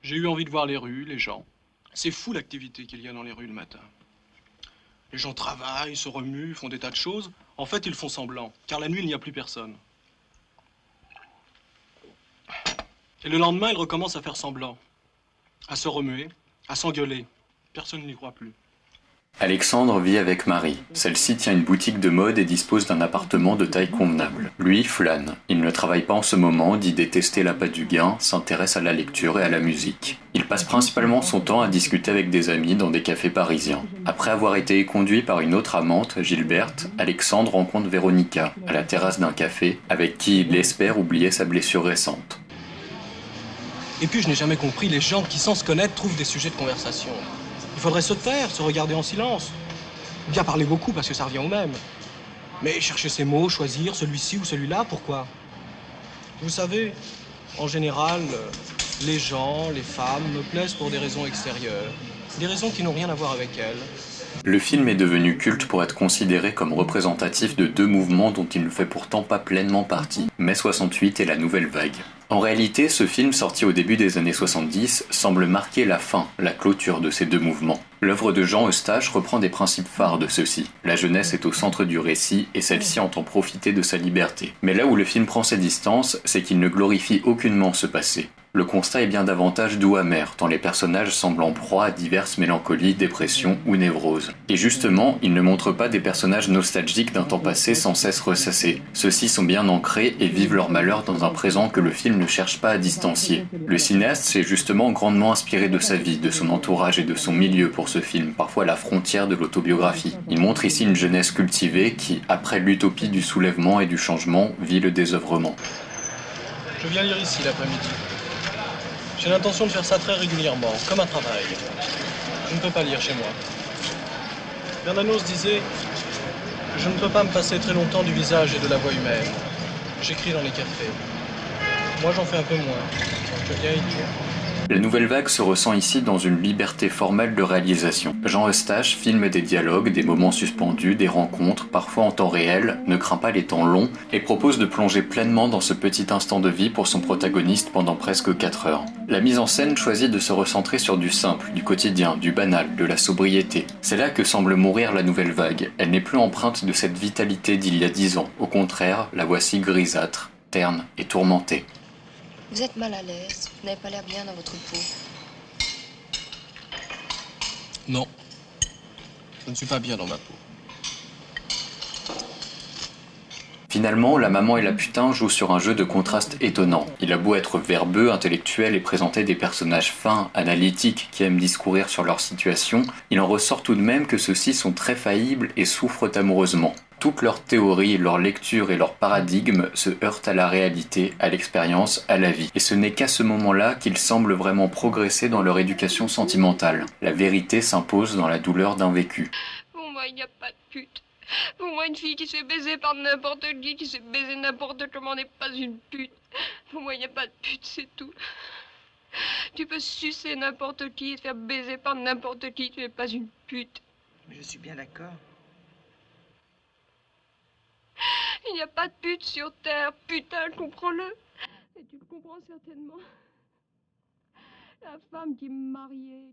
J'ai eu envie de voir les rues, les gens. C'est fou l'activité qu'il y a dans les rues le matin. Les gens travaillent, se remuent, font des tas de choses. En fait, ils font semblant, car la nuit, il n'y a plus personne. Et le lendemain, ils recommencent à faire semblant, à se remuer, à s'engueuler. Personne n'y croit plus. Alexandre vit avec Marie. Celle-ci tient une boutique de mode et dispose d'un appartement de taille convenable. Lui flâne. Il ne travaille pas en ce moment, dit détester l'appât du gain, s'intéresse à la lecture et à la musique. Il passe principalement son temps à discuter avec des amis dans des cafés parisiens. Après avoir été éconduit par une autre amante, Gilberte, Alexandre rencontre Véronica, à la terrasse d'un café, avec qui il espère oublier sa blessure récente. Et puis, je n'ai jamais compris les gens qui, sans se connaître, trouvent des sujets de conversation. Il faudrait se taire, se regarder en silence. Bien parler beaucoup, parce que ça revient au même. Mais chercher ses mots, choisir celui-ci ou celui-là, pourquoi? Vous savez, en général, les gens, les femmes me plaisent pour des raisons extérieures. Des raisons qui n'ont rien à voir avec elles. Le film est devenu culte pour être considéré comme représentatif de deux mouvements dont il ne fait pourtant pas pleinement partie, mai 68 et la Nouvelle Vague. En réalité, ce film sorti au début des années 70 semble marquer la fin, la clôture de ces deux mouvements. L'œuvre de Jean Eustache reprend des principes phares de ceux-ci. La jeunesse est au centre du récit et celle-ci entend profiter de sa liberté. Mais là où le film prend ses distances, c'est qu'il ne glorifie aucunement ce passé. Le constat est bien davantage doux amer, tant les personnages semblent en proie à diverses mélancolies, dépressions ou névroses. Et justement, il ne montre pas des personnages nostalgiques d'un temps passé sans cesse ressassé. Ceux-ci sont bien ancrés et vivent leur malheur dans un présent que le film ne cherche pas à distancier. Le cinéaste s'est justement grandement inspiré de sa vie, de son entourage et de son milieu pour ce film, parfois à la frontière de l'autobiographie. Il montre ici une jeunesse cultivée qui, après l'utopie du soulèvement et du changement, vit le désœuvrement. Je viens lire ici l'après-midi. J'ai l'intention de faire ça très régulièrement, comme un travail. Je ne peux pas lire chez moi. Bernanos disait « Je ne peux pas me passer très longtemps du visage et de la voix humaine. J'écris dans les cafés. Moi, j'en fais un peu moins. Je viens y lire. » La Nouvelle Vague se ressent ici dans une liberté formelle de réalisation. Jean Eustache filme des dialogues, des moments suspendus, des rencontres, parfois en temps réel, ne craint pas les temps longs, et propose de plonger pleinement dans ce petit instant de vie pour son protagoniste pendant presque 4 heures. La mise en scène choisit de se recentrer sur du simple, du quotidien, du banal, de la sobriété. C'est là que semble mourir la Nouvelle Vague. Elle n'est plus empreinte de cette vitalité d'il y a 10 ans. Au contraire, la voici grisâtre, terne et tourmentée. Vous êtes mal à l'aise, vous n'avez pas l'air bien dans votre peau. Non. Je ne suis pas bien dans ma peau. Finalement, La maman et la putain joue sur un jeu de contraste étonnant. Il a beau être verbeux, intellectuel et présenter des personnages fins, analytiques, qui aiment discourir sur leur situation, il en ressort tout de même que ceux-ci sont très faillibles et souffrent amoureusement. Toutes leurs théories, leurs lectures et leurs paradigmes se heurtent à la réalité, à l'expérience, à la vie. Et ce n'est qu'à ce moment-là qu'ils semblent vraiment progresser dans leur éducation sentimentale. La vérité s'impose dans la douleur d'un vécu. Pour moi, il n'y a pas de pute. Pour moi, une fille qui se fait baiser par n'importe qui se fait baiser n'importe comment n'est pas une pute. Pour moi, il n'y a pas de pute, c'est tout. Tu peux sucer n'importe qui et te faire baiser par n'importe qui, tu n'es pas une pute. Mais je suis bien d'accord. Il n'y a pas de pute sur Terre, putain, comprends-le. Et tu le comprends certainement. La femme qui est mariée...